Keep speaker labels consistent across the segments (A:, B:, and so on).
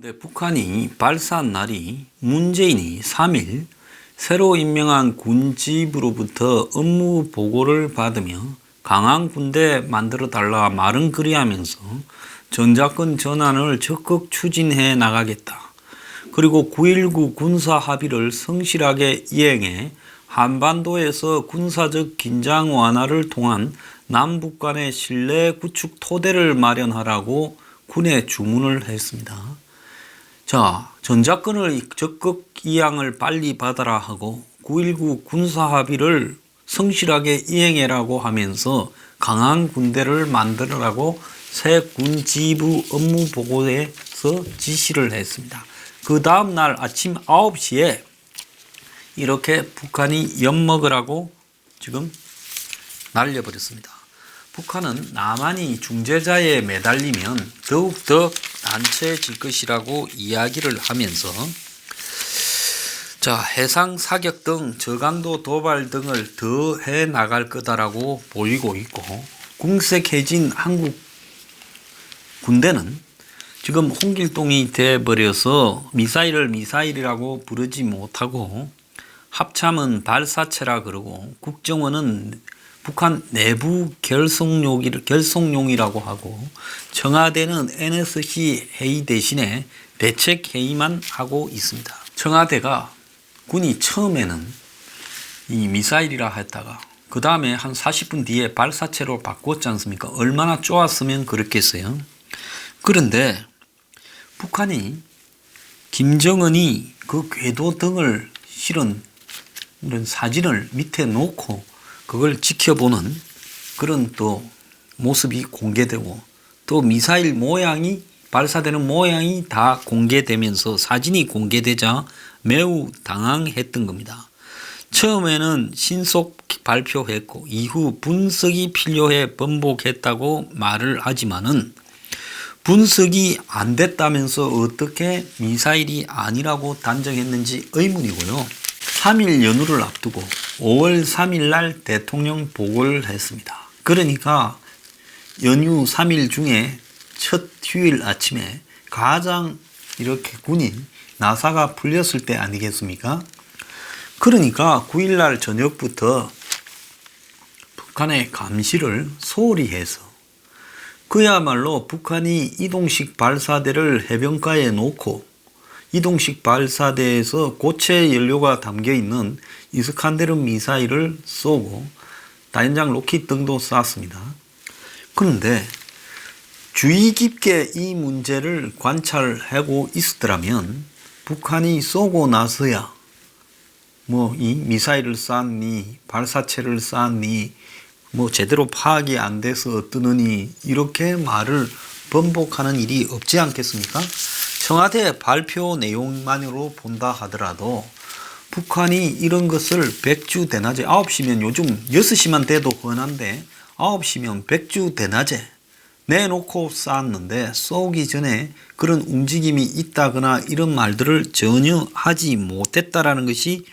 A: 근데 북한이 발사한 날이 문재인이 3일 새로 임명한 군지부로부터 업무 보고를 받으며 강한 군대 만들어 달라 말은 그리하면서 전작권 전환을 적극 추진해 나가겠다. 그리고 9.19 군사 합의를 성실하게 이행해 한반도에서 군사적 긴장 완화를 통한 남북 간의 신뢰 구축 토대를 마련하라고 군에 주문을 했습니다. 자, 전작권을 적극 이양을 빨리 받아라 하고 9.19 군사 합의를 성실하게 이행해라고 하면서 강한 군대를 만들어라고 새 군지부 업무 보고에서 지시를 했습니다. 그 다음 날 아침 9시에 이렇게 북한이 엿먹으라고 지금 날려버렸습니다. 북한은 남한이 중재자에 매달리면 더욱더 난처해질 것이라고 이야기를 하면서 해상 사격 등 저강도 도발 등을 더 해 나갈 거다라고 보이고 있고, 궁색해진 한국 군대는 지금 홍길동이 돼버려서 미사일을 미사일이라고 부르지 못하고 합참은 발사체라 그러고 국정원은 북한 내부 결속용이라고 하고 청와대는 NSC 회의 대신에 대책 회의만 하고 있습니다. 청와대가 군이 처음에는 이 미사일이라 했다가 그 다음에 한 40분 뒤에 발사체로 바꿨지 않습니까? 얼마나 좋았으면 그렇겠어요. 그런데 북한이 김정은이 그 궤도 등을 실은 이런 사진을 밑에 놓고 그걸 지켜보는 그런 또 모습이 공개되고, 또 미사일 모양이 발사되는 모양이 다 공개되면서 사진이 공개되자 매우 당황했던 겁니다. 처음에는 신속 발표했고 이후 분석이 필요해 번복했다고 말을 하지만은 분석이 안 됐다면서 어떻게 미사일이 아니라고 단정했는지 의문이고요. 3일 연휴를 앞두고 5월 3일 날 대통령 보고를 했습니다. 그러니까 연휴 3일 중에 첫 휴일 아침에 가장 이렇게 군인 나사가 풀렸을 때 아니겠습니까? 그러니까 9일 날 저녁부터 북한의 감시를 소홀히 해서 그야말로 북한이 이동식 발사대를 해변가에 놓고 이동식 발사대에서 고체 연료가 담겨있는 이스칸데르 미사일을 쏘고 다연장 로켓 등도 쐈습니다. 그런데 주의 깊게 이 문제를 관찰하고 있었더라면 북한이 쏘고 나서야 이 미사일을 쐈니 발사체를 쐈니 제대로 파악이 안 돼서 어떠느니 이렇게 말을 번복하는 일이 없지 않겠습니까? 청와대 발표 내용만으로 본다 하더라도 북한이 이런 것을 백주대낮에 9시면 요즘 6시만 돼도 훤한데 9시면 백주대낮에 내놓고 쐈는데 쏘기 전에 그런 움직임이 있다거나 이런 말들을 전혀 하지 못했다라는 것이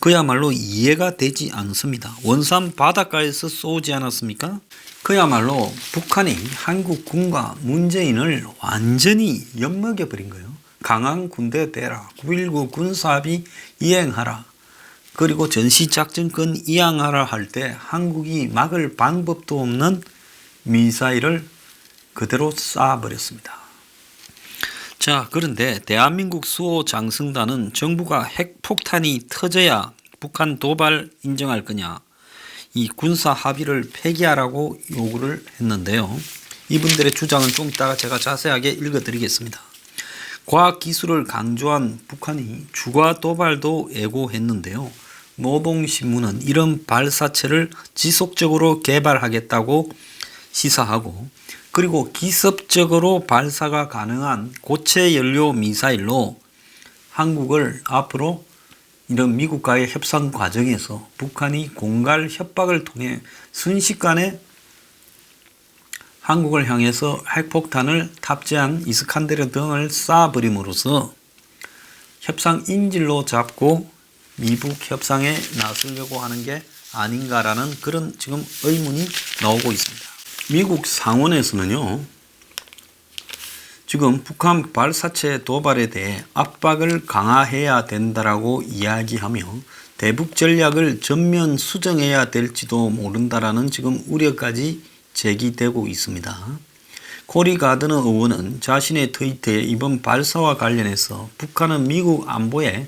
A: 그야말로 이해가 되지 않습니다. 원산 바닷가에서 쏘지 않았습니까? 그야말로 북한이 한국군과 문재인을 완전히 엿먹여버린 거예요. 강한 군대 대라, 9.19 군사합의 이행하라, 그리고 전시작전권 이양하라 할 때 한국이 막을 방법도 없는 미사일을 그대로 쏴버렸습니다. 그런데 대한민국 수호 장승단은 정부가 핵폭탄이 터져야 북한 도발 인정할 거냐, 이 군사 합의를 폐기하라고 요구를 했는데요. 이분들의 주장은 좀 이따가 제가 자세하게 읽어드리겠습니다. 과학기술을 강조한 북한이 주가 도발도 예고했는데요. 노동신문은 이런 발사체를 지속적으로 개발하겠다고 시사하고, 그리고 기습적으로 발사가 가능한 고체 연료 미사일로 한국을 앞으로 이런 미국과의 협상 과정에서 북한이 공갈 협박을 통해 순식간에 한국을 향해서 핵폭탄을 탑재한 이스칸데르 등을 쏴버림으로써 협상 인질로 잡고 미북 협상에 나서려고 하는 게 아닌가라는 그런 지금 의문이 나오고 있습니다. 미국 상원에서는요, 지금 북한 발사체 도발에 대해 압박을 강화해야 된다라고 이야기하며 대북 전략을 전면 수정해야 될지도 모른다라는 지금 우려까지 제기되고 있습니다. 코리 가드너 의원은 자신의 트위터에 이번 발사와 관련해서 북한은 미국 안보에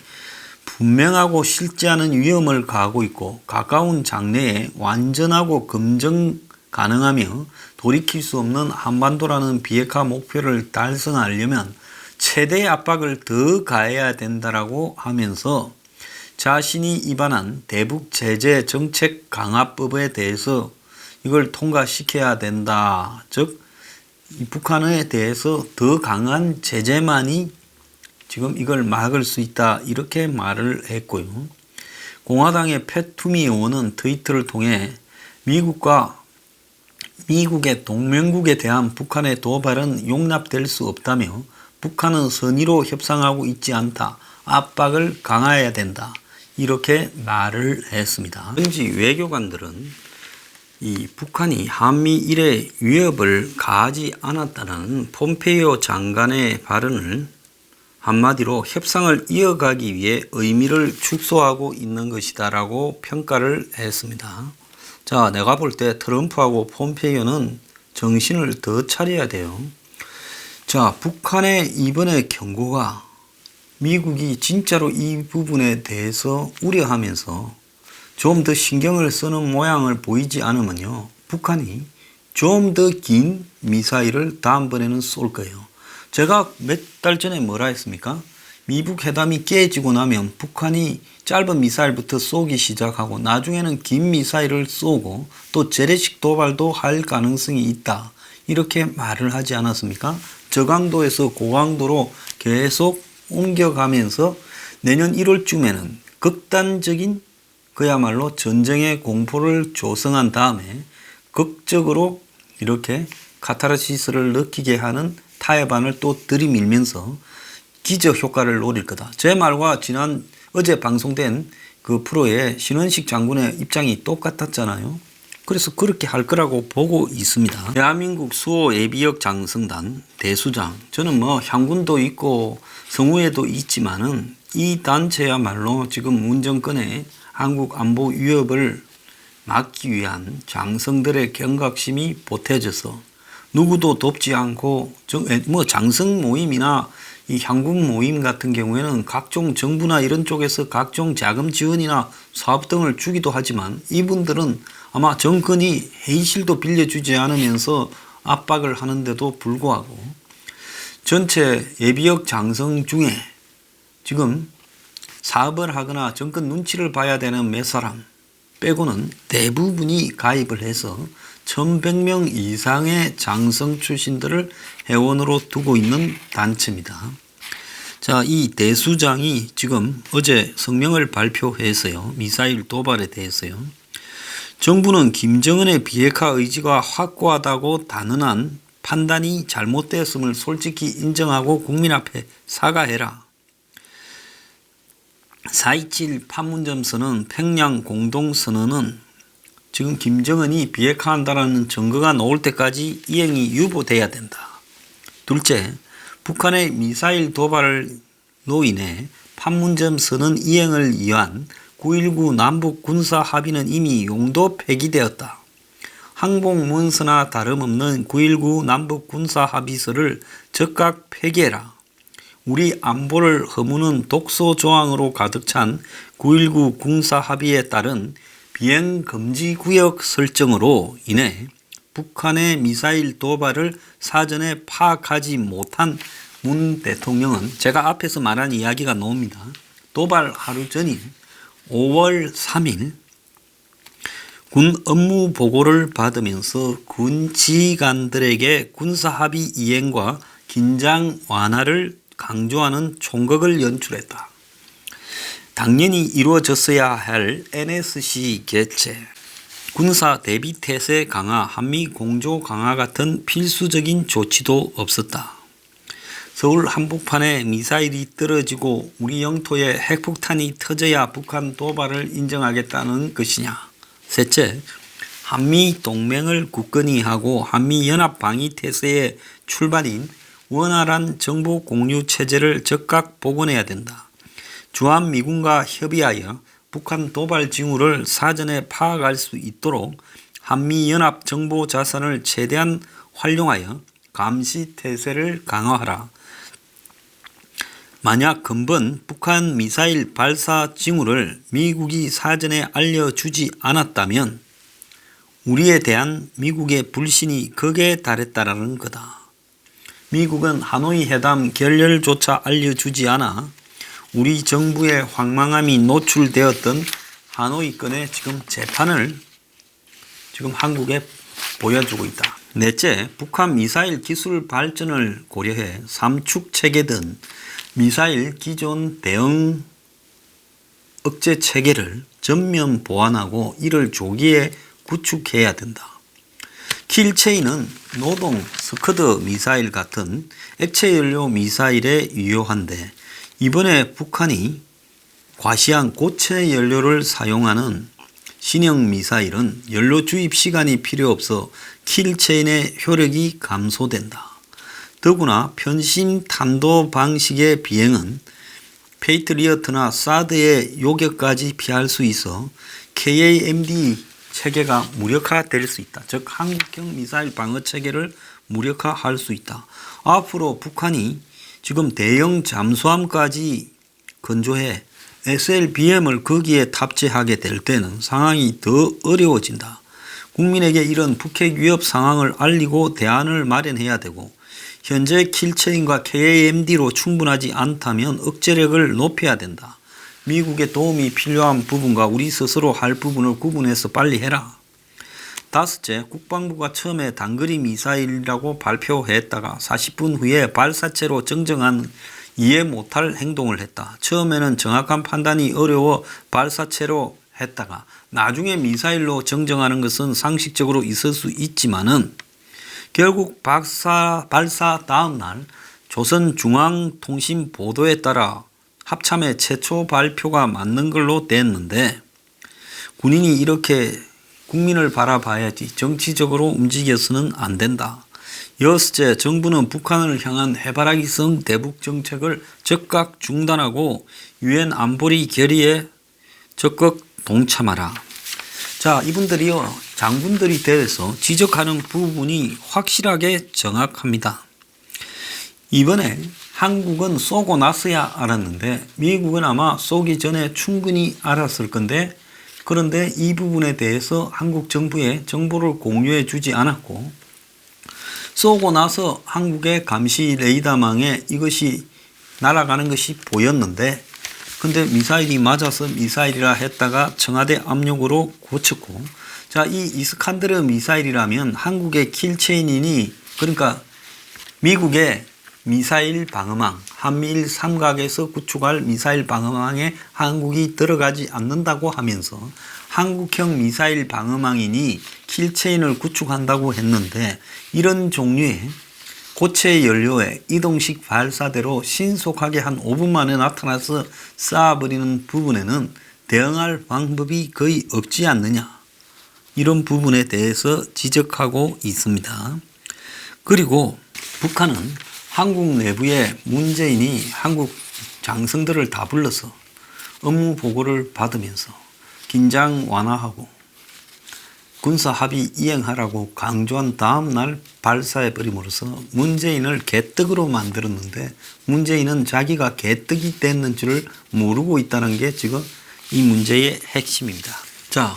A: 분명하고 실지 않은 위험을 가하고 있고 가까운 장래에 완전하고 검증 가능하며 돌이킬 수 없는 한반도라는 비핵화 목표를 달성하려면 최대의 압박을 더 가해야 된다라고 하면서 자신이 입안한 대북 제재 정책 강화법에 대해서 이걸 통과시켜야 된다. 즉 북한에 대해서 더 강한 제재만이 지금 이걸 막을 수 있다. 이렇게 말을 했고요. 공화당의 팻 투미 의원은 트위터를 통해 미국의 동맹국에 대한 북한의 도발은 용납될 수 없다며 북한은 선의로 협상하고 있지 않다. 압박을 강화해야 된다. 이렇게 말을 했습니다. 현지 외교관들은 이 북한이 한미 일에 위협을 가하지 않았다는 폼페이오 장관의 발언을 한마디로 협상을 이어가기 위해 의미를 축소하고 있는 것이다라고 평가를 했습니다. 자, 내가 볼 때 트럼프하고 폼페이오는 정신을 더 차려야 돼요. 자, 북한의 이번의 경고가 미국이 진짜로 이 부분에 대해서 우려하면서 좀 더 신경을 쓰는 모양을 보이지 않으면요, 북한이 좀 더 긴 미사일을 다음번에는 쏠 거예요. 제가 몇 달 전에 뭐라 했습니까? 미북 회담이 깨지고 나면 북한이 짧은 미사일부터 쏘기 시작하고 나중에는 긴 미사일을 쏘고 또 재래식 도발도 할 가능성이 있다. 이렇게 말을 하지 않았습니까? 저강도에서 고강도로 계속 옮겨가면서 내년 1월쯤에는 극단적인 그야말로 전쟁의 공포를 조성한 다음에 극적으로 이렇게 카타르시스를 느끼게 하는 타협안을 또 들이밀면서 기적 효과를 노릴 거다. 제 말과 어제 방송된 그 프로의 신원식 장군의 입장이 똑같았잖아요. 그래서 그렇게 할 거라고 보고 있습니다. 대한민국 수호 예비역 장성단 대수장, 저는 뭐 향군도 있고 성우에도 있지만은 이 단체야말로 지금 문정권의 한국 안보 위협을 막기 위한 장성들의 경각심이 보태져서 누구도 돕지 않고 장성 모임이나 이 향군 모임 같은 경우에는 각종 정부나 이런 쪽에서 각종 자금 지원이나 사업 등을 주기도 하지만 이분들은 아마 정권이 회의실도 빌려주지 않으면서 압박을 하는데도 불구하고 전체 예비역 장성 중에 지금 사업을 하거나 정권 눈치를 봐야 되는 몇 사람 빼고는 대부분이 가입을 해서 1100명 이상의 장성 출신들을 회원으로 두고 있는 단체입니다. 자, 이 대수장이 지금 어제 성명을 발표해서요. 미사일 도발에 대해서요. 정부는 김정은의 비핵화 의지가 확고하다고 단언한 판단이 잘못되었음을 솔직히 인정하고 국민 앞에 사과해라. 4.27 판문점 선언, 평양 공동선언은 지금 김정은이 비핵화한다는 증거가 나올 때까지 이행이 유보돼야 된다. 둘째, 북한의 미사일 도발로 인해 판문점 선언 이행을 위한 9.19 남북 군사 합의는 이미 용도 폐기되었다. 항복문서나 다름없는 9.19 남북 군사 합의서를 즉각 폐기해라. 우리 안보를 허무는 독소 조항으로 가득 찬 9.19 군사 합의에 따른 비행 금지 구역 설정으로 인해 북한의 미사일 도발을 사전에 파악하지 못한 문 대통령은 제가 앞에서 말한 이야기가 나옵니다. 도발 하루 전인 5월 3일 군 업무 보고를 받으면서 군 지휘관들에게 군사 합의 이행과 긴장 완화를 강조하는 총극을 연출했다. 당연히 이루어졌어야 할 NSC 개최, 군사 대비 태세 강화, 한미 공조 강화 같은 필수적인 조치도 없었다. 서울 한복판에 미사일이 떨어지고 우리 영토에 핵폭탄이 터져야 북한 도발을 인정하겠다는 것이냐. 셋째, 한미 동맹을 굳건히 하고 한미 연합 방위 태세의 출발인 원활한 정보 공유 체제를 즉각 복원해야 된다. 주한미군과 협의하여 북한 도발 징후를 사전에 파악할 수 있도록 한미연합 정보 자산을 최대한 활용하여 감시 태세를 강화하라. 만약 근본 북한 미사일 발사 징후를 미국이 사전에 알려주지 않았다면 우리에 대한 미국의 불신이 극에 달했다라는 거다. 미국은 하노이 회담 결렬조차 알려주지 않아 우리 정부의 황망함이 노출되었던 하노이 건의 지금 재판을 지금 한국에 보여주고 있다. 넷째, 북한 미사일 기술 발전을 고려해 삼축 체계든 미사일 기존 대응 억제 체계를 전면 보완하고 이를 조기에 구축해야 된다. 킬체인은 노동 스커드 미사일 같은 액체 연료 미사일에 유효한데 이번에 북한이 과시한 고체 연료를 사용하는 신형 미사일은 연료 주입 시간이 필요 없어 킬체인의 효력이 감소된다. 더구나 편심 탄도 방식의 비행은 페이트리어트나 사드의 요격까지 피할 수 있어 KAMD 체계가 무력화될 수 있다. 즉 한국형 미사일 방어 체계를 무력화할 수 있다. 앞으로 북한이 지금 대형 잠수함까지 건조해 SLBM을 거기에 탑재하게 될 때는 상황이 더 어려워진다. 국민에게 이런 북핵 위협 상황을 알리고 대안을 마련해야 되고 현재 킬체인과 KAMD로 충분하지 않다면 억제력을 높여야 된다. 미국의 도움이 필요한 부분과 우리 스스로 할 부분을 구분해서 빨리 해라. 다섯째, 국방부가 처음에 단거리 미사일이라고 발표했다가 40분 후에 발사체로 정정한 이해 못할 행동을 했다. 처음에는 정확한 판단이 어려워 발사체로 했다가 나중에 미사일로 정정하는 것은 상식적으로 있을 수 있지만은 결국 발사 다음 날 조선중앙통신 보도에 따라 합참의 최초 발표가 맞는 걸로 됐는데 군인이 이렇게 국민을 바라봐야지 정치적으로 움직여서는 안 된다. 여섯째, 정부는 북한을 향한 해바라기성 대북 정책을 즉각 중단하고 유엔 안보리 결의에 적극 동참하라. 자, 이분들이요, 장군들이 대해서 지적하는 부분이 확실하게 정확합니다. 이번에 한국은 쏘고 나서야 알았는데 미국은 아마 쏘기 전에 충분히 알았을 건데 그런데 이 부분에 대해서 한국 정부에 정보를 공유해 주지 않았고 쏘고 나서 한국의 감시 레이더망에 이것이 날아가는 것이 보였는데 근데 미사일이 맞아서 미사일이라 했다가 청와대 압력으로 고쳤고 자, 이 이스칸데르 미사일이라면 한국의 킬체인이니 그러니까 미국의 미사일 방어망 한미일 삼각에서 구축할 미사일 방어망에 한국이 들어가지 않는다고 하면서 한국형 미사일 방어망이니 킬체인을 구축한다고 했는데 이런 종류의 고체 연료의 이동식 발사대로 신속하게 한 5분 만에 나타나서 쏴버리는 부분에는 대응할 방법이 거의 없지 않느냐 이런 부분에 대해서 지적하고 있습니다. 그리고 북한은 한국 내부에 문재인이 한국 장성들을 다 불러서 업무 보고를 받으면서 긴장 완화하고 군사 합의 이행하라고 강조한 다음 날 발사해버림으로써 문재인을 개떡으로 만들었는데 문재인은 자기가 개떡이 됐는 줄을 모르고 있다는 게 지금 이 문제의 핵심입니다. 자,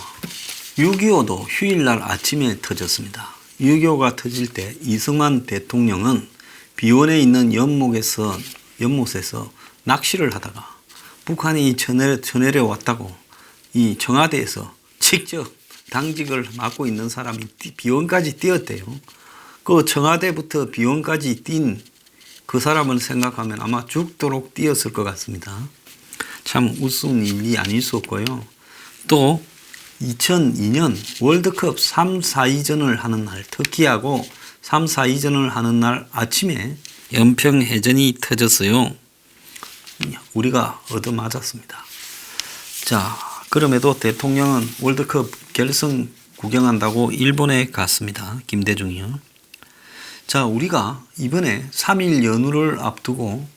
A: 6.25도 휴일날 아침에 터졌습니다. 6.25가 터질 때 이승만 대통령은 비원에 있는 연못에서 낚시를 하다가 북한이 쳐내려 왔다고 이 청와대에서 직접 당직을 맡고 있는 사람이 비원까지 뛰었대요. 그 청와대부터 비원까지 뛴 그 사람을 생각하면 아마 죽도록 뛰었을 것 같습니다. 참 우스운 일이 아닐 수 없고요. 또 2002년 월드컵 3, 4위전을 하는 날 터키하고 3, 4위전을 하는 날 아침에 연평해전이 터졌어요. 우리가 얻어맞았습니다. 자, 그럼에도 대통령은 월드컵 결승 구경한다고 일본에 갔습니다. 김대중이요. 자, 우리가 이번에 3.1 연휴를 앞두고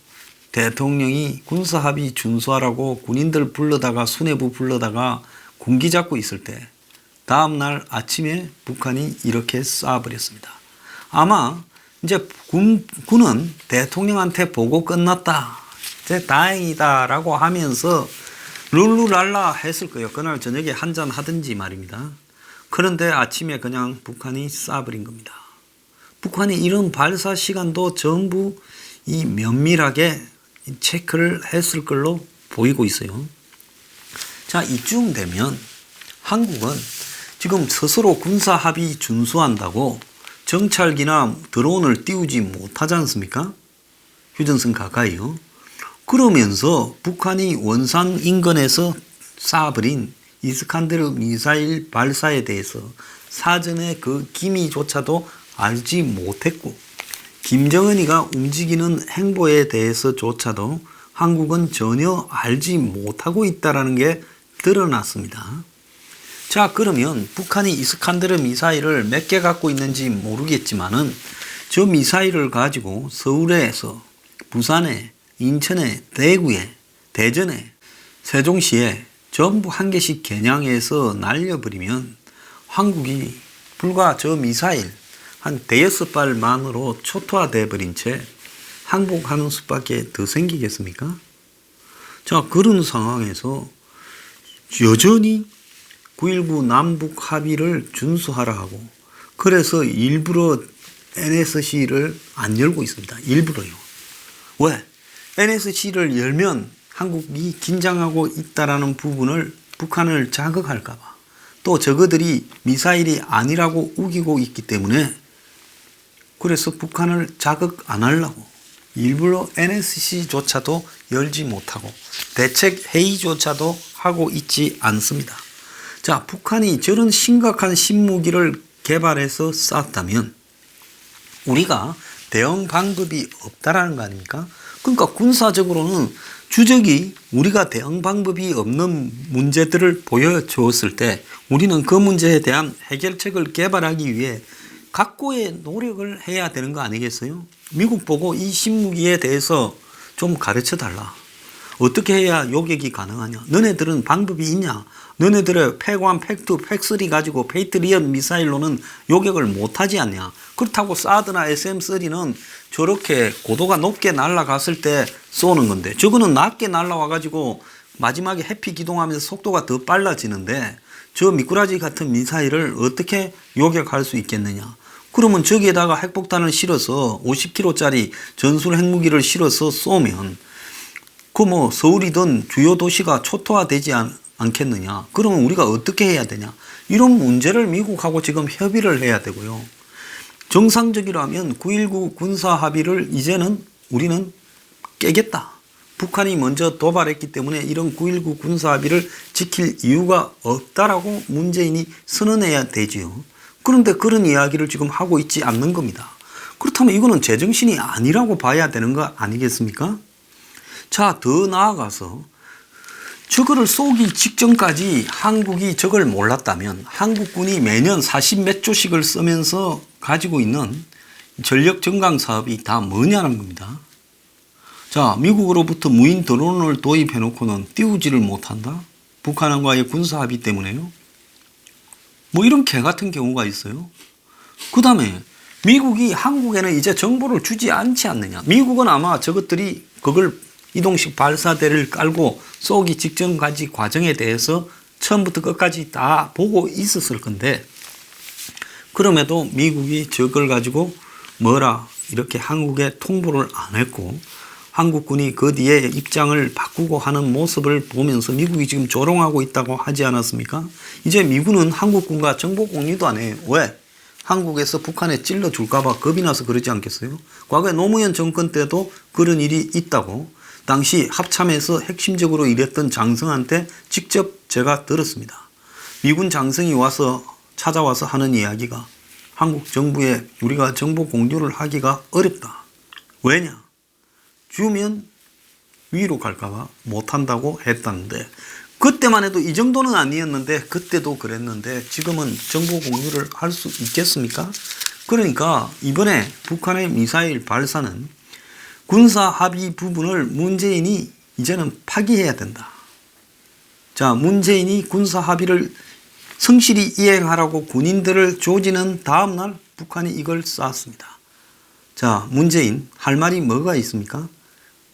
A: 대통령이 군사합의 준수하라고 군인들 불러다가 수뇌부 불러다가 군기 잡고 있을 때 다음날 아침에 북한이 이렇게 쏴버렸습니다. 아마 이제 군은 대통령한테 보고 끝났다, 이제 다행이다 라고 하면서 룰루랄라 했을 거예요. 그날 저녁에 한잔 하든지 말입니다. 그런데 아침에 그냥 북한이 쏴버린 겁니다. 북한이 이런 발사 시간도 전부 이 면밀하게 체크를 했을 걸로 보이고 있어요. 자, 이쯤 되면 한국은 지금 스스로 군사 합의 준수한다고 정찰기나 드론을 띄우지 못하지 않습니까? 휴전선 가까이요. 그러면서 북한이 원산 인근에서 쏴버린 이스칸데르 미사일 발사에 대해서 사전에 그 기미조차도 알지 못했고, 김정은이가 움직이는 행보에 대해서조차도 한국은 전혀 알지 못하고 있다는 게 드러났습니다. 자, 그러면 북한이 이스칸데르 미사일을 몇 개 갖고 있는지 모르겠지만은 저 미사일을 가지고 서울에서 부산에, 인천에, 대구에, 대전에, 세종시에 전부 한 개씩 겨냥해서 날려버리면 한국이 불과 저 미사일 한 대여섯 발만으로 초토화돼 버린 채 항복하는 수밖에 더 생기겠습니까? 자, 그런 상황에서 여전히 9.19 남북 합의를 준수하라 하고, 그래서 일부러 NSC를 안 열고 있습니다. 일부러요. 왜? NSC를 열면 한국이 긴장하고 있다라는 부분을 북한을 자극할까 봐, 또 저거들이 미사일이 아니라고 우기고 있기 때문에 그래서 북한을 자극 안 하려고 일부러 NSC조차도 열지 못하고 대책 회의조차도 하고 있지 않습니다. 자, 북한이 저런 심각한 신무기를 개발해서 쐈다면 우리가 대응 방법이 없다라는 거 아닙니까? 그러니까 군사적으로는 주적이 우리가 대응 방법이 없는 문제들을 보여주었을 때 우리는 그 문제에 대한 해결책을 개발하기 위해 각고의 노력을 해야 되는 거 아니겠어요? 미국 보고 이 신무기에 대해서 좀 가르쳐 달라. 어떻게 해야 요격이 가능하냐? 너네들은 방법이 있냐? 너네들의 팩1, 팩2, 팩3 가지고 페이트리엇 미사일로는 요격을 못하지 않냐? 그렇다고 사드나 SM3는 저렇게 고도가 높게 날아갔을 때 쏘는 건데, 저거는 낮게 날아와가지고 마지막에 해피 기동하면서 속도가 더 빨라지는데 저 미꾸라지 같은 미사일을 어떻게 요격할 수 있겠느냐? 그러면 저기에다가 핵폭탄을 실어서 50kg짜리 전술 핵무기를 실어서 쏘면 그 뭐 서울이든 주요 도시가 초토화되지 않겠느냐? 그러면 우리가 어떻게 해야 되냐? 이런 문제를 미국하고 지금 협의를 해야 되고요. 정상적이라면 9.19 군사 합의를 이제는 우리는 깨겠다. 북한이 먼저 도발했기 때문에 이런 9.19 군사 합의를 지킬 이유가 없다라고 문재인이 선언해야 되지요. 그런데 그런 이야기를 지금 하고 있지 않는 겁니다. 그렇다면 이거는 제정신이 아니라고 봐야 되는 거 아니겠습니까? 자, 더 나아가서 저거를 쏘기 직전까지 한국이 저걸 몰랐다면 한국군이 매년 40몇 조씩을 쓰면서 가지고 있는 전력 증강 사업이 다 뭐냐는 겁니다. 자, 미국으로부터 무인 드론을 도입해 놓고는 띄우지를 못한다? 북한과의 군사 합의 때문에요? 뭐 이런 개 같은 경우가 있어요. 그 다음에 미국이 한국에는 이제 정보를 주지 않지 않느냐. 미국은 아마 저것들이 그걸 이동식 발사대를 깔고 쏘기 직전까지 과정에 대해서 처음부터 끝까지 다 보고 있었을 건데, 그럼에도 미국이 저걸 가지고 뭐라 이렇게 한국에 통보를 안 했고 한국군이 그 뒤에 입장을 바꾸고 하는 모습을 보면서 미국이 지금 조롱하고 있다고 하지 않았습니까? 이제 미군은 한국군과 정보 공유도 안 해요. 왜? 한국에서 북한에 찔러줄까 봐 겁이 나서 그러지 않겠어요? 과거에 노무현 정권 때도 그런 일이 있다고 당시 합참에서 핵심적으로 일했던 장성한테 직접 제가 들었습니다. 미군 장성이 찾아와서 하는 이야기가 한국 정부에 우리가 정보 공유를 하기가 어렵다. 왜냐? 주면 위로 갈까봐 못한다고 했다는데, 그때만 해도 이 정도는 아니었는데 그때도 그랬는데 지금은 정보 공유를 할 수 있겠습니까? 그러니까 이번에 북한의 미사일 발사는 군사 합의 부분을 문재인이 이제는 파기해야 된다. 자, 문재인이 군사 합의를 성실히 이행하라고 군인들을 조지는 다음날 북한이 이걸 쐈습니다. 자, 문재인 할 말이 뭐가 있습니까?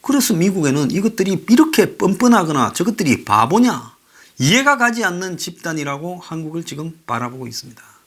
A: 그래서 미국에는 이것들이 이렇게 뻔뻔하거나 저것들이 바보냐, 이해가 가지 않는 집단이라고 한국을 지금 바라보고 있습니다.